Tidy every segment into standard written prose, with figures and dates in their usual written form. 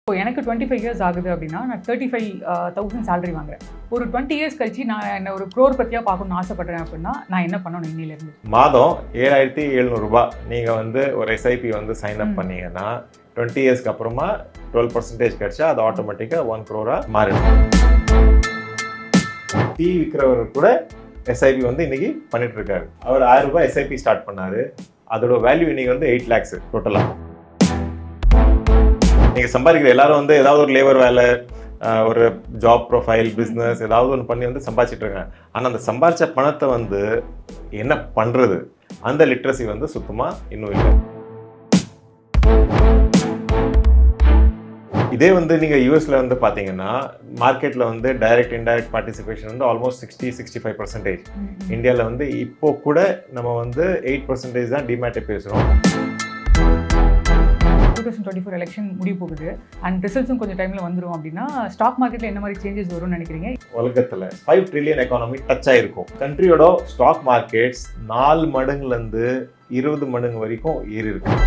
இப்போ எனக்கு 25 இயர்ஸ் ஆகுது அப்படின்னா நான் 35,000 salary வாங்குறேன். ஒரு 20 இயர்ஸ் கழிச்சு நான் என்ன ஒரு crore பத்தியா பார்க்கணும்னு ஆசைப்படுறேன் அப்படின்னா நான் என்ன பண்ணணும் இன்னிலிருந்து? மாதம் 7,700 ரூபாய் நீங்க வந்து ஒரு SIP வந்து சைன் அப் பண்ணீங்கன்னா 20 இயர்ஸ்க்கு அப்புறமா 12% கிடைச்சா அது ஆட்டோமேட்டிக்கா 1 crore மாறிடும். டீ விற்கிறவர் கூட SIP வந்து இன்னைக்கு பண்ணிட்டு இருக்காரு. அவர் 1000 ரூபாய் SIP ஸ்டார்ட் பண்ணாரு. அதோட வேல்யூ இன்னைக்கு வந்து 8 lakhs டோட்டலா. நீங்க சம்பாதிக்கிற எல்லாரும் வந்து ஏதாவது ஒரு லேபர் வேலை, ஒரு ஜாப் ப்ரொஃபைல், பிஸ்னஸ் ஏதாவது ஒன்று பண்ணி வந்து சம்பாதிச்சிட்டு இருக்காங்க. ஆனால் அந்த சம்பாதிச்ச பணத்தை வந்து என்ன பண்றது, அந்த லிட்ரஸி வந்து சுத்தமா இன்னும் இல்லை. இதே வந்து நீங்க யூஎஸ்ல வந்து பாத்தீங்கன்னா மார்க்கெட்ல வந்து டைரக்ட் இன்டைரக்ட் பார்ட்டிசிபேஷன் வந்து ஆல்மோஸ்ட் 60-65%. இந்தியாவில் வந்து இப்போ கூட நம்ம வந்து 8% தான் டிமேட்டை பேசுறோம். 2024 எலெக்ஷன் முடிய போகுது அண்ட் ரிசல்ட்ஸும் கொஞ்சம் டைம்ல வந்துடும் அப்படின்னா ஸ்டாக் மார்க்கெட்ல என்ன மாதிரி சேஞ்சஸ் வரும்னு நினைக்கிறீங்க? உலகத்துல 5 trillion எக்கானமி டச் ஆயிருக்கும். கண்ட்ரியோட ஸ்டாக் மார்க்கெட்ஸ் 4 மடங்குல இருந்து 20 மடங்கு வரைக்கும் ஏறி இருக்கு.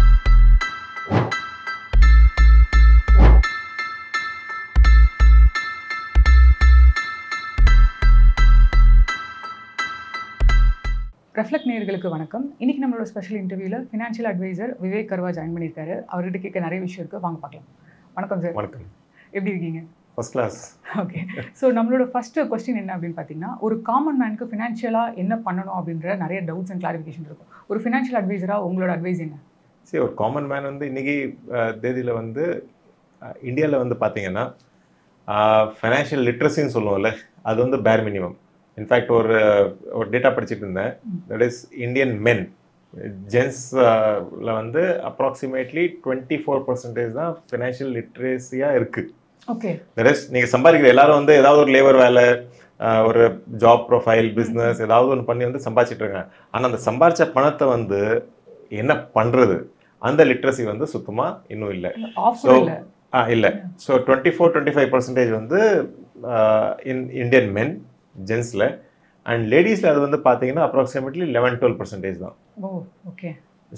ரெஃப்ளெக்ட் நேயர்களுக்கு வணக்கம். இன்னைக்கு நம்மளோட ஸ்பெஷல் இன்டர்வியூல ஃபினான்ஷியல் அட்வைசர் விவேக் கர்வா ஜாயின் பண்ணியிருக்காரு. அவர்கிட்ட கேட்க நிறைய விஷயம் இருக்கு, வாங்க பார்க்கலாம். வணக்கம் சார். வணக்கம். எப்படி இருக்கீங்க? First class. ஓகே. ஸோ நம்மளோட ஃபர்ஸ்ட் கொஸ்டின் என்ன அப்படின்னு பார்த்தீங்கன்னா, ஒரு காமன் மேனுக்கு ஃபினான்ஷியலாக என்ன பண்ணணும் அப்படின்ற நிறைய டவுட்ஸ் அண்ட் கிளாரிஃபிகேஷன் இருக்கும். ஒரு ஃபினான்ஷியல் அட்வைசராக உங்களோட அட்வைஸ் என்ன? சரி, ஒரு காமன் மேன் வந்து இன்னைக்கு தேதியில் வந்து இந்தியாவில் வந்து பார்த்தீங்கன்னா ஃபைனான்ஷியல் லிட்ரஸின்னு சொல்லுவோம்ல, அது வந்து பேர் மினிமம். இன்ஃபேக்ட் ஒரு டேட்டா படிச்சுட்டு இருந்தேன். தட் இஸ் இந்தியன் மென் ஜென்ஸில் வந்து அப்ராக்சிமேட்லி 24% தான் ஃபினான்ஷியல் லிட்ரஸியாக இருக்குது. ஓகே. தட் இஸ் நீங்கள் சம்பாதிக்கிற எல்லாரும் வந்து ஏதாவது ஒரு லேபர் வேலை, ஒரு ஜாப் ப்ரொஃபைல், பிஸ்னஸ் ஏதாவது ஒன்று பண்ணி வந்து சம்பாதிச்சிட்டு இருக்காங்க. ஆனால் அந்த சம்பாதிச்ச பணத்தை வந்து என்ன பண்ணுறது, அந்த லிட்ரஸி வந்து சுத்தமாக இன்னும் இல்லை. ஸோ இல்லை. ஸோ 24-25% வந்து இந்தியன் மென் ஜென்ஸில், அண்ட் லேடிஸில் அது வந்து பார்த்தீங்கன்னா அப்ராக்சிமேட்லி 11-12% தான். ஓகே.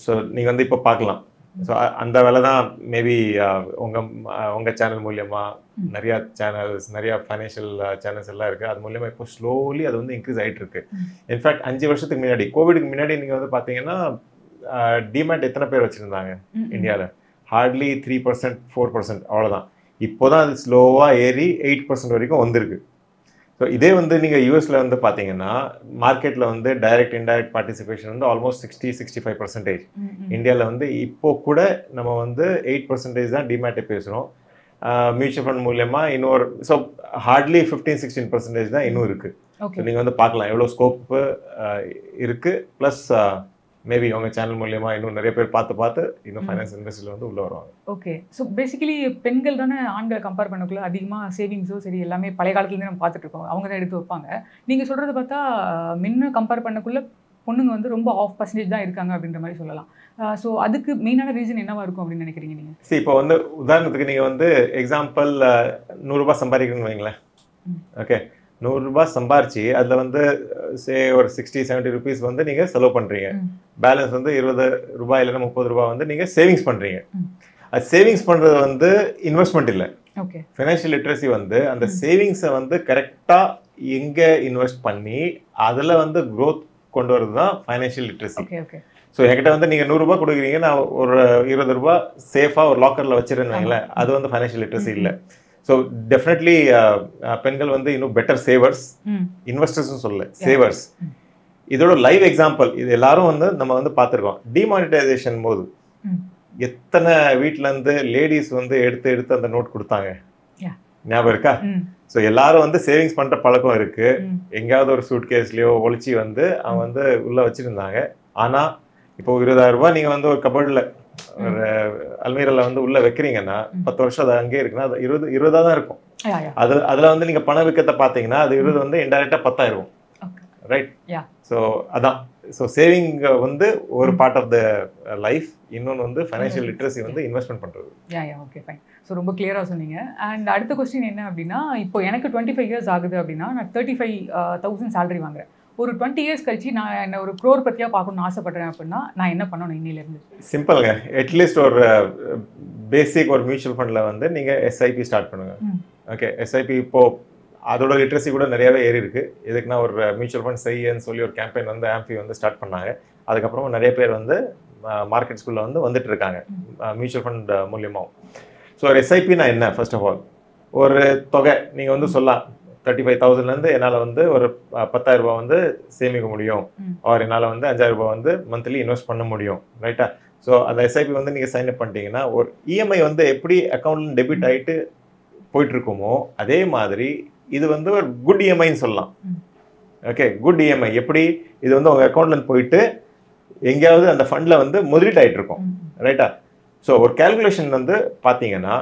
ஸோ நீங்கள் வந்து இப்போ பார்க்கலாம். ஸோ அந்த வேலை தான் மேபி உங்கள் சேனல் மூலியமாக நிறையா சேனல்ஸ், நிறையா ஃபைனான்ஷியல் சேனல்ஸ் எல்லாம் இருக்குது. அது மூலியமாக இப்போ ஸ்லோலி அது வந்து இன்க்ரீஸ் ஆகிட்டு இருக்கு. இன்ஃபேக்ட் 5 வருஷத்துக்கு முன்னாடி, கோவிடுக்கு முன்னாடி நீங்கள் வந்து பார்த்தீங்கன்னா டிமேட் எத்தனை பேர் வச்சுருந்தாங்க இந்தியாவில்? ஹார்ட்லி 3%, 4% அவ்வளோதான். இப்போ தான் அது ஸ்லோவாக ஏறி 8% வரைக்கும் வந்திருக்கு. ஸோ இதே வந்து நீங்கள் யூஎஸில் வந்து பார்த்தீங்கன்னா மார்க்கெட்டில் வந்து டைரக்ட் இன்டைரக்ட் பார்ட்டிசிபேஷன் வந்து ஆல்மோஸ்ட் 60-65%. இந்தியாவில் வந்து இப்போ கூட நம்ம வந்து 8% தான் டிமேட்டை பேசுகிறோம். மியூச்சுவல் ஃபண்ட் மூலியமாக இன்னொரு ஸோ ஹார்ட்லி 15-16% தான் இன்னும் இருக்குது. ஸோ நீங்கள் வந்து பார்க்கலாம் எவ்வளோ ஸ்கோப்பு இருக்குது. ப்ளஸ் மேபி அவங்க சேனல் மூலியமா இன்னும் நிறைய பேர் பார்த்து இன்னும் ஃபைனான்ஸ் இண்டஸ்ட்ரியில் வந்து உள்ள வருவாங்க. ஓகே. ஸோ பேசிக்கலி பெண்கள் தானே ஆண்களை கம்பேர் பண்ணக்குள்ள அதிகமாக சேவிங்ஸோ சரி எல்லாமே பழைய காலத்துலேருந்து நம்ம பார்த்துட்டு இருக்கோம். அவங்க தான் எடுத்து வைப்பாங்க. நீங்கள் சொல்கிறத பார்த்தா முன்ன கம்பேர் பண்ணக்குள்ள பொண்ணுங்க வந்து ரொம்ப % தான் இருக்காங்க அப்படின்ற மாதிரி சொல்லலாம். ஸோ அதுக்கு மெயினான ரீசன் என்னவா இருக்கும் அப்படின்னு நினைக்கிறீங்க நீங்கள்? சரி, இப்போ வந்து உதாரணத்துக்கு நீங்கள் வந்து எக்ஸாம்பிள் 100 ரூபாய் சம்பாதிக்கணும்னு வைங்களேன். ஓகே, 100 ரூபாய் சம்பாரிச்சு அதில் வந்து ஒரு 60-70 ருபீஸ் வந்து நீங்கள் செலவு பண்ணுறீங்க. பேலன்ஸ் வந்து 20 ரூபாய் இல்லைன்னா 30 ரூபாய் வந்து நீங்கள் சேவிங்ஸ் பண்ணுறீங்க. அது சேவிங்ஸ் பண்ணுறது வந்து இன்வெஸ்ட்மெண்ட் இல்லை. ஓகே. ஃபைனான்ஷியல் லிட்ரஸி வந்து அந்த சேவிங்ஸை வந்து கரெக்டாக எங்கே இன்வெஸ்ட் பண்ணி அதில் வந்து க்ரோத் கொண்டு வரது தான் ஃபைனான்ஷியல் லிட்ரஸி. ஸோ என்கிட்ட வந்து நீங்கள் 100 ரூபாய் கொடுக்குறீங்க, நான் ஒரு 20 ரூபாய் சேஃபாக ஒரு லாக்கரில் வச்சுருன்னு வைங்களேன், அது வந்து ஃபைனான்ஷியல் லிட்ரஸி இல்லை. ஸோ டெஃபினெட்லி பெண்கள் வந்து இன்னும் பெட்டர் சேவர்ஸ், இன்வெஸ்டர்ஸ்னு சொல்லல, சேவர்ஸ். இதோட லைவ் எக்ஸாம்பிள் இது எல்லாரும் வந்து நம்ம வந்து பார்த்துருக்கோம். டிமானிட்டைசேஷன் போது எத்தனை வீட்டில இருந்து லேடிஸ் வந்து எடுத்து அந்த நோட் கொடுத்தாங்க, ஞாபகம் இருக்கா? ஸோ எல்லாரும் வந்து சேவிங்ஸ் பண்ற பழக்கம் இருக்கு. எங்கேயாவது ஒரு சூட் கேஸ்லயோ ஒழிச்சு வந்து அவங்க வந்து உள்ள வச்சிருந்தாங்க. ஆனா இப்போ 20,000 ரூபாய் நீங்க வந்து ஒரு கபோர்டில் ஒரு அல்மீரால வந்து உள்ள வைக்கிறீங்கன்னா 10 வருஷம் அது அங்கே இருக்குன்னா அது 20 தான் இருக்கும். அதுல வந்து நீங்க பண விக்கத்தை பார்த்தீங்கன்னா அது 20 வந்து இன்டைரக்டா 10 ஆயிருக்கும். ரைட்? ஸோ அதான். ஸோ சேவிங் வந்து ஒரு பார்ட் ஆஃப் த லைஃப். இன்னொன்று வந்து ஃபைனான்ஷியல் லிட்ரஸி வந்து இன்வெஸ்ட்மெண்ட் பண்ணுறது. Okay, fine. ஸோ ரொம்ப கிளியராக சொன்னீங்க. அண்ட் அடுத்த கொஸ்டின் என்ன அப்படின்னா, இப்போ எனக்கு 25 இயர்ஸ் ஆகுது அப்படின்னா நான் 35,000 salary வாங்குறேன். ஒரு 20 இயர்ஸ் கழிச்சு நான் என்ன ஒரு crore பத்தியா பார்க்கணும்னு ஆசைப்படுறேன் அப்படின்னா நான் என்ன பண்ணணும் இன்னிலிருந்து? சிம்பிள்ங்க. அட்லீஸ்ட் ஒரு பேசிக் ஒரு மியூச்சுவல் ஃபண்டில் வந்து நீங்கள் எஸ்ஐபி ஸ்டார்ட் பண்ணுங்க. ஓகே, எஸ்ஐபி இப்போது அதோட லிட்ரஸி கூட நிறையவே ஏறி இருக்குது. எதுக்குன்னா ஒரு மியூச்சுவல் ஃபண்ட் செய்யன்னு சொல்லி ஒரு கேம்பெயின் வந்து ஆம்பி வந்து ஸ்டார்ட் பண்ணாங்க. அதுக்கப்புறமா நிறைய பேர் வந்து மார்க்கெட்ஸ்குள்ளே வந்து வந்துட்டு இருக்காங்க மியூச்சுவல் ஃபண்ட் மூலியமாகவும். ஸோ ஒரு எஸ்ஐபினா என்ன? ஃபர்ஸ்ட் ஆஃப் ஆல் ஒரு தொகை நீங்கள் வந்து சொல்லலாம் 35,000லேருந்து என்னால் வந்து ஒரு 10,000 ரூபாய் வந்து சேமிக்க முடியும், ஆர் என்னால் வந்து 5,000 ரூபாய் வந்து மந்த்லி இன்வெஸ்ட் பண்ண முடியும், ரைட்டா? ஸோ அந்த எஸ்ஐபி வந்து நீங்கள் சைன் அப் பண்ணிட்டீங்கன்னா ஒரு இஎம்ஐ வந்து எப்படி அக்கௌண்ட்ல டெபிட் ஆகிட்டு போயிட்டு இருக்குமோ அதே மாதிரி இது வந்து ஒரு குட் இஎம்ஐன்னு சொல்லலாம். ஓகே, குட் இஎம்ஐ எப்படி? இது வந்து உங்கள் அக்கௌண்ட்ல போயிட்டு எங்கேயாவது அந்த ஃபண்டில் வந்து முதலீட்டு ஆகிட்டு இருக்கும், ரைட்டா? ஸோ ஒரு கேல்குலேஷன் வந்து பார்த்தீங்கன்னா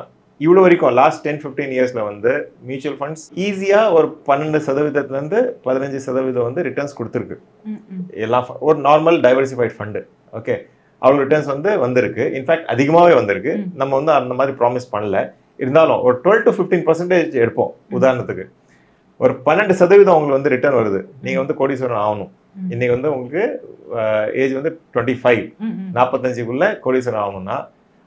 இவ்வளோ வரைக்கும் லாஸ்ட் 10-15 இயர்ஸில் வந்து மியூச்சுவல் ஃபண்ட்ஸ் ஈஸியாக ஒரு 12%-15% வந்து ரிட்டர்ன்ஸ் கொடுத்துருக்கு. எல்லாம் ஒரு நார்மல் டைவர்சிஃபைட் ஃபண்டு. ஓகே, அவ்வளோ ரிட்டர்ன்ஸ் வந்து வந்திருக்கு. இன்ஃபேக்ட் அதிகமாகவே வந்திருக்கு. நம்ம வந்து அந்த மாதிரி ப்ராமிஸ் பண்ணல. இருந்தாலும் ஒரு 12-15% எடுப்போம். உதாரணத்துக்கு ஒரு 12% உங்களுக்கு வந்து ரிட்டர்ன் வருது. நீங்கள் வந்து கோடீஸ்வரன் ஆகணும். இன்னைக்கு வந்து உங்களுக்கு ஏஜ் வந்து 25, 45க்குள்ள கோடீஸ்வரன் ஆகணும்னா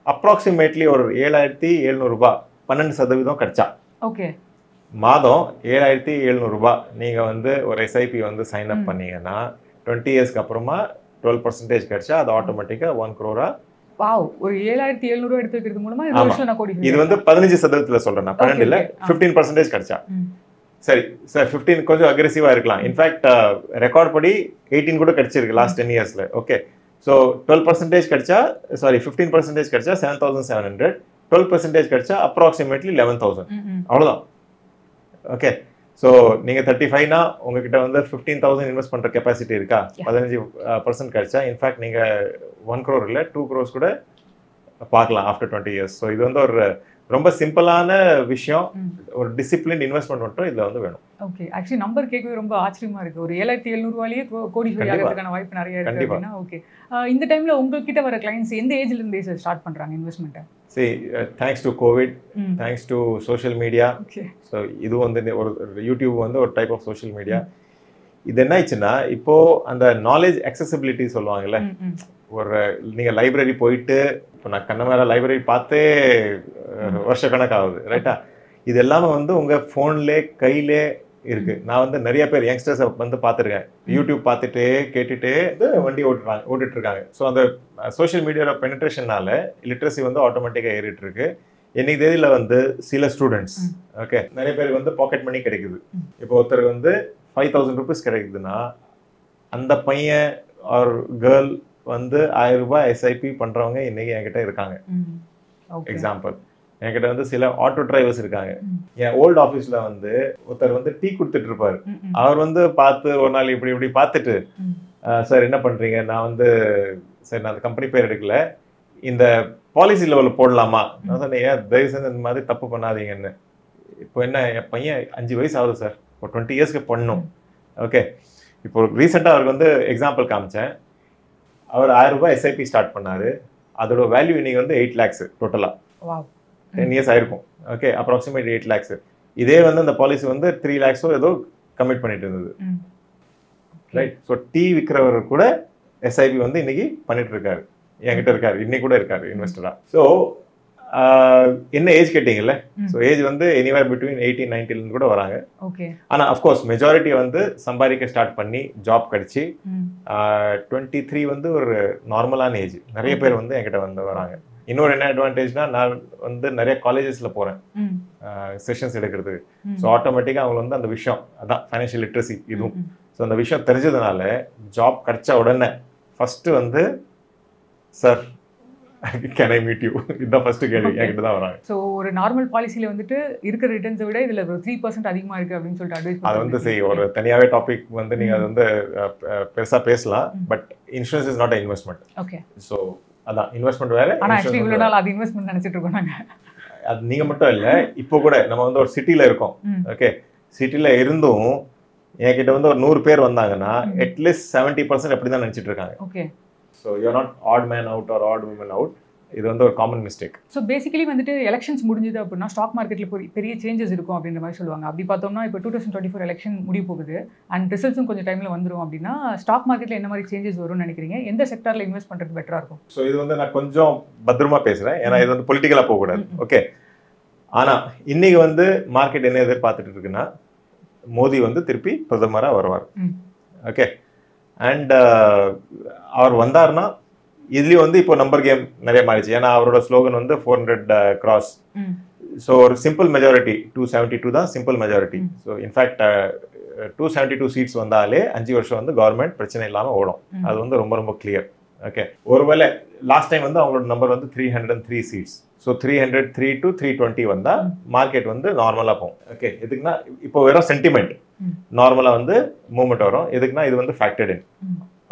அப்ராக்சிமேட்லி ஒரு 7,700 ரூபாய் 12% கிடைச்சா, ஓகே, மாதம் 7,700 ரூபாய் நீங்கள் வந்து ஒரு எஸ்ஐபி வந்து சைன் அப் பண்ணீங்கன்னா 20 இயர்ஸ்க்கு அப்புறமா 12% கிடைச்சா அது ஆட்டோமேட்டிக்காக 1 crore. வாவ், ஒரு 7,700 எடுத்து வைக்கிறது மூலமா இது வந்து 15% சொல்றேன் நான், 12 இல்ல 15% கிடைச்சா. சரி சார், 15 கொஞ்சம் அக்ரெசிவா இருக்கலாம். இன்ஃபேக்ட் ரெக்கார்ட் படி 18 கூட கிடைச்சிருக்கு லாஸ்ட் 10 இயர்ஸ்ல. ஓகே, ஸோ 12% கிடைச்சா, சாரி 15% கிடைச்சா 7,700, 12% கிடைச்சா அப்ராக்சிமேட்லி 11,000, அவ்வளோதான். ஓகே, ஸோ நீங்கள் 35னா உங்ககிட்ட வந்து 15,000 இன்வெஸ்ட் பண்ணுற கெப்பாசிட்டி இருக்கா? 15% கிடைச்சா இன்ஃபேக்ட் நீங்கள் 1 crore இல்லை 2 crores கூட பார்க்கலாம் ஆஃப்டர் 20 இயர்ஸ். ஸோ இது வந்து ஒரு ரொம்ப சிம்பிளான விஷயம். ஒரு டிசிப்ளின் இன்வெஸ்ட்மெண்ட் மட்டும் இதில் வந்து வேணும். ஓகே, ஆக்சுவலி நம்பர் கேட்கவே ரொம்ப ஆச்சரியமா இருக்கு. ஒரு 7,700 ரூபாயிலேயே கோடீஸ்வரி ஆகிறதுக்கான வாய்ப்பு நிறைய இருக்கு அப்படின்னா. ஓகே, இந்த டைம்ல உங்ககிட்ட வர கிளைண்ட்ஸ் எந்த ஏஜ்ல இருந்தே ஸ்டார்ட் பண்றாங்க இன்வெஸ்ட்மெண்ட்டை? See, thanks to COVID, thanks to social media. So இது வந்து ஒரு யூடியூப் வந்து ஒரு டைப் ஆஃப் சோஷியல் மீடியா. இது என்ன ஆயிடுச்சுன்னா இப்போ அந்த நாலேஜ் அக்சசிபிலிட்டி சொல்லுவாங்கல்ல, ஒரு நீங்கள் லைப்ரரி போயிட்டு, இப்போ நான் கண்ணமேல லைப்ரரி பார்த்தே வருஷக்கணக்காகுது, ரைட்டா? இது எல்லாமே வந்து உங்கள் ஃபோன்லே கையிலே இருக்கு. நான் வந்து நிறைய பேர் யங்ஸ்டர்ஸ் வந்து பார்த்துருக்கேன், யூடியூப் பார்த்துட்டே கேட்டுட்டே வண்டி ஓட்டிட்டு இருக்காங்க. ஸோ அந்த சோஷியல் மீடியாவோட பெனிட்ரேஷனால லிட்ரஸி வந்து ஆட்டோமேட்டிக்காக ஏறிட்டு இருக்கு. இன்னைக்கு தேதியில் வந்து சில ஸ்டூடெண்ட்ஸ், ஓகே, நிறைய பேருக்கு வந்து பாக்கெட் மணி கிடைக்குது. இப்போ ஒருத்தருக்கு வந்து 5,000 rupees கிடைக்குதுன்னா அந்த பையன் ஆர் கேர்ள் வந்து 1,000 ரூபாய் எஸ்ஐபி பண்ணுறவங்க இன்னைக்கு என்கிட்ட இருக்காங்க. எக்ஸாம்பிள், என்கிட்ட வந்து சில ஆட்டோ டிரைவர்ஸ் இருக்காங்க. என் ஓல்டு ஆஃபீஸில் வந்து ஒருத்தர் வந்து டீ கொடுத்துட்டு இருப்பார். அவர் வந்து பார்த்து ஒரு நாள் இப்படி இப்படி பார்த்துட்டு, சார் என்ன பண்ணுறீங்க? நான் வந்து சார் நான் அந்த கம்பெனி பேர் எடுக்கல, இந்த பாலிசி லெவலில் போடலாமா? நான் சொன்னேன், ஏன் தயவு செஞ்சு இந்த மாதிரி தப்பு பண்ணாதீங்கன்னு. இப்போ என்ன, என் பையன் 5 வயசு ஆகுது சார், இப்போ 20 இயர்ஸ்க்கு பண்ணும். ஓகே, இப்போ ரீசெண்டாக அவருக்கு வந்து எக்ஸாம்பிள் காமிச்சேன். அவர் 1,000 ரூபாய் எஸ்ஐபி ஸ்டார்ட் பண்ணார். அதோட வேல்யூ இன்னைக்கு வந்து 8 lakhs டோட்டலாக. 10 இயர்ஸ் ஆயிருக்கும். Okay, approximate 8 lakhs. இதே வந்து அந்த பாலிசி வந்து 3 lakhs ஏதோ கமிட் பண்ணிட்டு இருந்தது, ரைட்? ஸோ டீ விற்கிறவர் கூட எஸ்ஐபி வந்து இன்னைக்கு பண்ணிட்டு இருக்காரு, என்கிட்ட இருக்காரு, இன்னைக்கு கூட இருக்காரு இன்வெஸ்டரா. ஸோ என்ன ஏஜ் கேட்டீங்கல்ல, ஸோ ஏஜ் வந்து எனிவேர் பிட்வீன் 18-19 கூட வராங்க. ஆனால் அஃப்கோர்ஸ் மெஜாரிட்டி வந்து சம்பாதிக்க ஸ்டார்ட் பண்ணி ஜாப் கிடைச்சி 23 வந்து ஒரு நார்மலான ஏஜ். நிறைய பேர் வந்து என்கிட்ட வந்து வராங்க. இன்னொரு என்ன அட்வான்டேஜ்னா, நான் வந்து நிறைய காலேஜஸில் போகிறேன் செஷன்ஸ் எடுக்கிறதுக்கு. ஸோ ஆட்டோமேட்டிக்காக அவங்க வந்து அந்த விஷயம், அதான் ஃபைனான்ஷியல் லிட்ரஸி இதுவும். ஸோ அந்த விஷயம் தெரிஞ்சதுனால ஜாப் கிடைச்ச உடனே ஃபஸ்ட்டு வந்து sir can I meet you? இதுதான் ஃபர்ஸ்ட் கேள்வி என்கிட்ட தான் வராங்க. ஸோ ஒரு நார்மல் பாலிசியில் வந்துட்டு இருக்கிற ரிட்டர்ன்ஸை விட இதில் 3% அதிகமாக இருக்குது அப்படின்னு சொல்லிட்டு அட்வைஸ். அது வந்து சரி, ஒரு தனியாகவே டாபிக் வந்து நீங்கள் அது வந்து பெருசாக பேசலாம். But insurance is not a investment. Okay, so அதான் இன்வெஸ்ட்மெண்ட் வேறு. ஆனால் ஆக்சுவலி இவ்வளோ நாள் அது இன்வெஸ்ட்மெண்ட் நினச்சிட்டு இருக்கோம் நாங்கள். அது நீங்கள் மட்டும் இல்லை, இப்போ கூட நம்ம வந்து ஒரு சிட்டியில் இருக்கோம். ஓகே, சிட்டியில் இருந்தும் என்கிட்ட வந்து ஒரு 100 பேர் வந்தாங்கன்னா அட்லீஸ்ட் 70% அப்படி தான் நினச்சிட்டு இருக்காங்க. Okay, so you are not at man out or at woman out. இது வந்து ஒரு காமன் மிஸ்டேக். ஸோ பேசிக்கலி வந்துட்டு எலெக்ஷன்ஸ் முடிஞ்சது அப்படின்னா ஸ்டாக் மார்க்கெட்டில் பெரிய சேஞ்சஸ் இருக்கும் அப்படின்ற மாதிரி சொல்லுவாங்க. அப்படி பார்த்தோம்னா இப்போ 2024 எலெக்ஷன் முடிய போகுது அண்ட் ரிசல்ட்ஸும் கொஞ்சம் டைமில் வந்துடும் அப்படின்னா ஸ்டாக் மார்க்கெட்டில் என்ன மாதிரி சேஞ்சஸ் வரும்னு நினைக்கிறீங்க? எந்த செக்டரில் இன்வெஸ்ட் பண்ணுறது பெட்டராக இருக்கும்? ஸோ இது வந்து நான் கொஞ்சம் பத்திரமா பேசுகிறேன், ஏன்னா இது வந்து பொலிட்டிக்கலாக போகக்கூடாது. ஓகே, ஆனால் இன்னைக்கு வந்து மார்க்கெட் என்ன எதிர்பார்த்துட்டு இருக்குன்னா மோடி வந்து திருப்பி பிரதமராக வருவார். ஓகே, அண்ட் அவர் வந்தார்னா இதுலேயும் வந்து இப்போ நம்பர் கேம் நிறைய மாறிச்சு. ஏன்னா அவரோட ஸ்லோகன் வந்து 400 கிராஸ். ஸோ ஒரு சிம்பிள் மெஜாரிட்டி 272 தான் simple majority. So in fact 272 seats வந்தாலே 5 வருஷம் வந்து கவர்மெண்ட் பிரச்சனை இல்லாமல் ஓடும். அது வந்து ரொம்ப ரொம்ப கிளியர். ஓகே, ஒருவேளை லாஸ்ட் டைம் வந்து அவங்களோட நம்பர் வந்து 303 சீட்ஸ். ஸோ 303 to 320 வந்தால் மார்க்கெட் வந்து நார்மலாக போகும். ஓகே, எதுக்குன்னா இப்போ வெறும் சென்டிமெண்ட் நார்மலாக வந்து மூவ்மெண்ட் வரும். எதுக்குன்னா இது வந்து ஃபேக்டர்ட் இன்.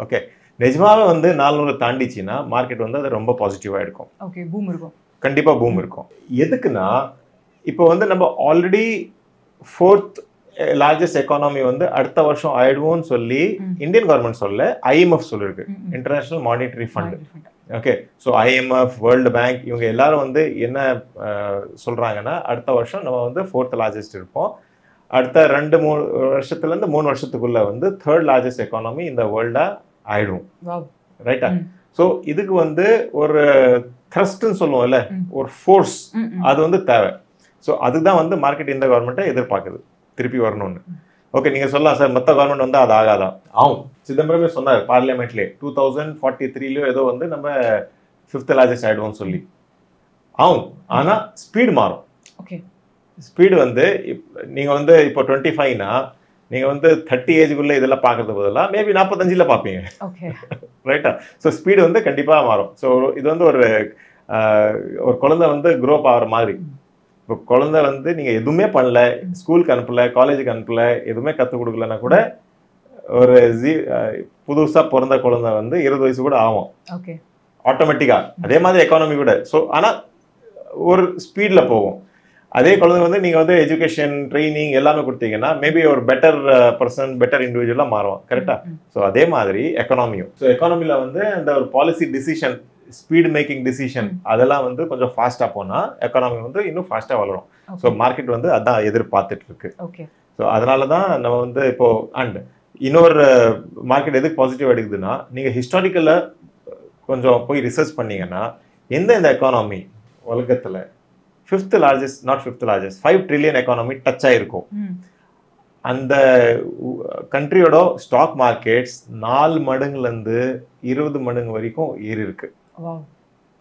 ஓகே, நிஜமாவே வந்து 400 தாண்டிச்சுன்னா மார்க்கெட் வந்து அது ரொம்ப பாசிட்டிவாக இருக்கும். ஓகே, பூம் இருக்கும், கண்டிப்பாக பூம் இருக்கும். எதுக்குன்னா இப்போ வந்து நம்ம ஆல்ரெடி 4th லார்ஜஸ்ட் எக்கானமி வந்து அடுத்த வருஷம் ஆயிடுவோம்னு சொல்லி இந்தியன் கவர்மெண்ட் சொல்ல, IMF சொல்லிருக்கு, international monetary fund. Okay, so IMF, world bank இவங்க எல்லாரும் வந்து என்ன சொல்கிறாங்கன்னா அடுத்த வருஷம் நம்ம வந்து 4th லார்ஜஸ்ட் இருப்போம். அடுத்த 2-3 வருஷத்துலேருந்து 3 வருஷத்துக்குள்ள வந்து 3rd லார்ஜஸ்ட் எக்கானமி இந்த வேர்ல்டாக ஆயிடும். ரைட்டா? ஸோ இதுக்கு வந்து ஒரு த்ரஸ்ட்னு சொல்லுவோம்ல, ஒரு ஃபோர்ஸ், அது வந்து தேவை. ஸோ அதுதான் வந்து மார்க்கெட் இந்த கவர்மெண்ட்டை எதிர்பார்க்குது திருப்பி வரணும்னு. ஓகே, நீங்கள் சொல்லலாம் சார் மற்ற கவர்மெண்ட் வந்து அது ஆகாதான். ஆகும். சிதம்பரமே சொன்னார் பார்லிமெண்ட்லேயே 2043 ஏதோ வந்து நம்ம 5th லார்ஜஸ்ட் ஆகிடுவோம்னு சொல்லி. ஆகும், ஆனால் ஸ்பீடு மாறும். ஓகே, ஸ்பீடு வந்து நீங்கள் வந்து இப்போ 25னா நீங்கள் வந்து 30 ஏஜுக்குள்ளே இதெல்லாம் பார்க்கறது பதிலாக மேபி 45ல் பார்ப்பீங்க. ஓகே, ரைட்டா? ஸோ ஸ்பீடு வந்து கண்டிப்பாக மாறும். ஸோ இது வந்து ஒரு குழந்தை வந்து க்ரோப் ஆகிற மாதிரி. இப்போ குழந்தை வந்து நீங்கள் எதுவுமே பண்ணல, ஸ்கூலுக்கு அனுப்பலை, காலேஜுக்கு அனுப்பலை, எதுவுமே கற்றுக் கொடுக்கலன்னா கூட ஒரு புதுசாக பிறந்த குழந்தை வந்து 20 வயசு கூட ஆகும். ஓகே, ஆட்டோமேட்டிக்காக. அதே மாதிரி எக்கானமி கூட. ஸோ ஆனால் ஒரு ஸ்பீடில் போகும். அதே குழந்தை வந்து நீங்கள் வந்து எஜுகேஷன், ட்ரைனிங் எல்லாமே கொடுத்தீங்கன்னா மேபி ஒரு பெட்டர் பர்சன், பெட்டர் இண்டிவிஜுவலாக மாறும். கரெக்டாக? ஸோ அதே மாதிரி எக்கானமியும். ஸோ எக்கானமியில் வந்து அந்த ஒரு policy decision, speed making decision அதெல்லாம் வந்து கொஞ்சம் ஃபாஸ்ட்டாக போனால் எக்கானமி வந்து இன்னும் ஃபாஸ்ட்டாக வளரும். ஸோ மார்க்கெட் வந்து அதான் எதிர்பார்த்துட்டு இருக்கு. ஓகே, ஸோ அதனால தான் நம்ம வந்து இப்போ அண்ட் இன்னொரு மார்க்கெட் எதுக்கு பாசிட்டிவ் எடுக்குதுன்னா நீங்கள் ஹிஸ்டாரிக்கலில் கொஞ்சம் போய் ரிசர்ச் பண்ணீங்கன்னா எந்த எக்கானமி உலகத்தில் 5th largest, not 5th largest, 5 trillion economy touch ஆகிருக்கும், அந்த கண்ட்ரியோட ஸ்டாக் மார்க்கெட்ஸ் 4 மடங்குலேருந்து 20 மடங்கு வரைக்கும் ஏறி இருக்கு.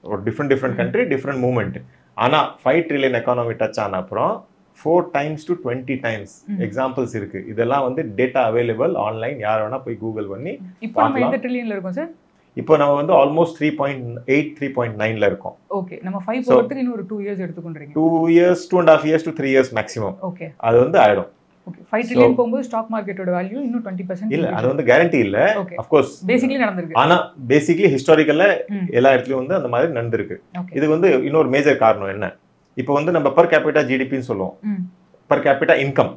ஒரு டிஃப்ரெண்ட் கண்ட்ரி, டிஃப்ரெண்ட் மூவ்மெண்ட். ஆனால் 5 ட்ரில்லியன் எக்கானமி டச் ஆன அப்புறம் 4 times to 20 times எக்ஸாம்பிள்ஸ் இருக்கு. இதெல்லாம் வந்து டேட்டா அவைலபிள் ஆன்லைன், யார் வேணா போய் கூகுள் பண்ணி. இப்போ நம்ம எந்த ட்ரில்லியன்ல இருக்கோம் சார்? இப்போ நம்ம வந்து ஆல்மோஸ்ட் 3.8 3.9ல இருக்கோம். ஓகே, நம்ம 5 போறதுக்கு இன்னும் ஒரு 2 இயர்ஸ் எடுத்துக்கொண்டீங்க. 2 years 2.5 years to 3 years maximum. Okay, அது வந்து ஆயிடும். ஓகே, 5 ட்ரில்லியன் போகும்போது ஸ்டாக் மார்க்கெட்டோட வேல்யூ இன்னும் 20% இல்ல, அது வந்து கேரண்டி இல்ல. ஆஃப் கோர்ஸ் பேசிக்கலி நடந்திருக்கு. ஆனா பேசிக்கலி ஹிஸ்டாரிக்கல்ல எல்லா இடத்துலயும் வந்து அந்த மாதிரி நடந்திருக்கு. இது வந்து இன்னொரு மேஜர் காரணம் என்ன, இப்போ வந்து நம்ம பர் கேபிட்டா ஜிடிபின்னு சொல்லுவோம், per capita income.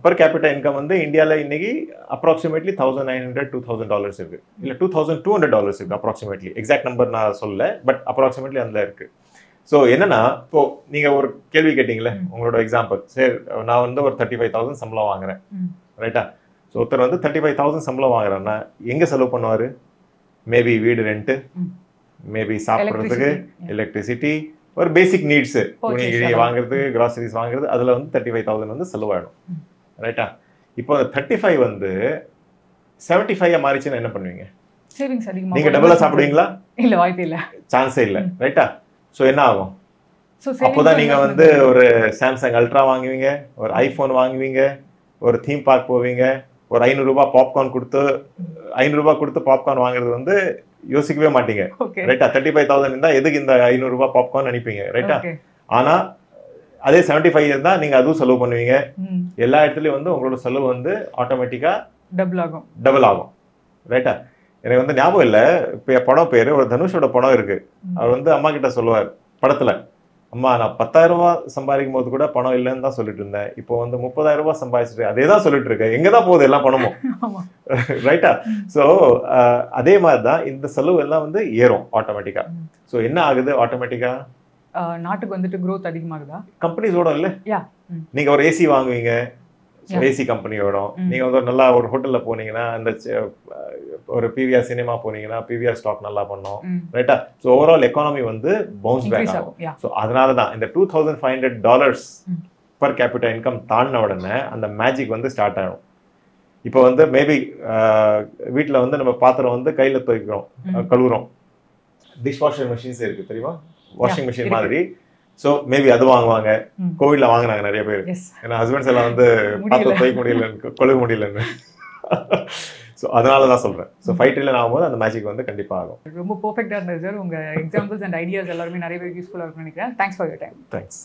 Per capita income வந்து இந்தியாவில் இன்னைக்கு அப்ராக்சிமேட்லி $1,900-2,000 இருக்கு, இல்லை $2,200 இருக்கு அப்ராக்சிமேட்லி. எக்ஸாக்ட் நம்பர் நான் சொல்லல, பட் அப்ராக்சிமேட்லி அந்த இருக்கு. ஸோ என்னன்னா, இப்போ நீங்க ஒரு கேள்வி கேட்டீங்களே உங்களோட எக்ஸாம்பிள், சரி நான் வந்து ஒரு 35,000 சம்பளம் வாங்குறேன், ரைட்டா? ஸோ ஒருத்தர் வந்து 35,000 சம்பளம் வாங்குறேன்னா எங்க செலவு பண்ணுவாரு? மேபி வீடு ரெண்ட்டு, மேபி சாப்பிட்றதுக்கு, எலக்ட்ரிசிட்டி, ஒரு பேசிக் நீட்ஸ், துணி கிழி வாங்குறது, கிராசரிஸ் வாங்குறது, அதில் வந்து 35,000 வந்து செலவாயிடும், ரைட்டா? இப்போ 35 வந்து 75 மாறிச்சுன்னா என்ன பண்ணுவீங்க? சேவிங்ஸ் அதிகமாக. நீங்கள் டபுளாக சாப்பிடுவீங்களா? இல்லை, வாய்ப்பே இல்லை, சான்ஸே இல்லை, ரைட்டா? ஸோ என்ன ஆகும்? அப்போதான் நீங்கள் வந்து ஒரு சாம்சங் அல்ட்ரா வாங்குவீங்க, ஒரு ஐஃபோன் வாங்குவீங்க, ஒரு தீம் பார்க் போவீங்க, ஒரு $500 பாப்கார்ன் கொடுத்து $500 கொடுத்து பாப்கார்ன் வாங்குறது வந்து யோசிக்கவே மாட்டீங்க, ரைட்டா? 35,000 இருந்தா எதுக்கு இந்த $500 பாப்கார்ன் நினைப்பீங்க, ரைட்டா? ஆனா அதே 75 இருந்தா நீங்க அதுவும் செலவு பண்ணுவீங்க. எல்லா இடத்துலயும் வந்து உங்களோட செலவு வந்து ஆட்டோமேட்டிக்கா டபுள் ஆகும், ரைட்டா? எனக்கு வந்து ஞாபகம் இல்லை, இப்போ படம் பேரு ஒரு தனுஷோட படம் இருக்கு. அவர் வந்து அம்மா கிட்ட சொல்லுவார் படத்துல, அம்மா நான் 10,000 ரூபாய் சம்பாதிக்கும் போது கூட பணம் இல்லைன்னு தான் சொல்லிட்டு இருந்தேன், இப்போ வந்து 30,000 ரூபாய் சம்பாதிச்சுட்டு அதே தான் சொல்லிட்டு இருக்கேன், எங்கே தான் போகுது எல்லா பணமும்? ரைட்டா? ஸோ அதே மாதிரி தான் இந்த செலவு எல்லாம் வந்து ஏறும் ஆட்டோமேட்டிக்காக. ஸோ என்ன ஆகுது ஆட்டோமேட்டிக்காக? நாட்டுக்கு வந்துட்டு growth அதிகமாகுதா? கம்பெனிஸோட இல்லை, நீங்கள் ஒரு ஏசி வாங்குவீங்க, ஏசி கம்பெனியோட நீங்கள் வந்து ஒரு நல்லா ஒரு ஹோட்டலில் போனீங்கன்னா அந்த ஒரு பிவிஆர் சினிமா போனீங்கன்னா பிவிஆர் ஸ்டாக் நல்லா பண்ணோம், ரைட்டா? ஸோ ஓவரால் எக்கானமி வந்து பவுன்ஸ் பேக் ஆகும். ஸோ அதனால தான் இந்த $2,500 பர் கேபிட்டல் இன்கம் தாண்டின உடனே அந்த மேஜிக் வந்து ஸ்டார்ட் ஆகும். இப்போ வந்து மேபி வீட்டில் வந்து நம்ம பாத்திரம் வந்து கையில் துவைக்கிறோம், கழுவுறோம், டிஷ் வாஷர் மிஷின்ஸ் இருக்குது தெரியுமா, வாஷிங் மிஷின் மாதிரி. ஸோ மேபி அது வாங்குவாங்க, கோவிட்ல வாங்கினாங்க நிறைய பேர், ஏன்னா ஹஸ்பண்ட்ஸ் எல்லாம் வந்து பாத்திரம் துவைக்க முடியல, கழுவ முடியலன்னு. ஸோ அதனால தான் சொல்கிறேன். ஸோ 5 trillion ஆகும்போது அந்த மேஜிக் வந்து கண்டிப்பாக ஆகும். ரொம்ப பர்ஃபெக்டாக இருந்தது சார். உங்கள் எக்ஸாம்பிள்ஸ் அண்ட் ஐடியாஸ் எல்லாருமே நிறைய பேர் யூஸ்ஃபுல்லாக இருக்கும்னு நினைக்கிறேன். Thanks for your time. Thanks.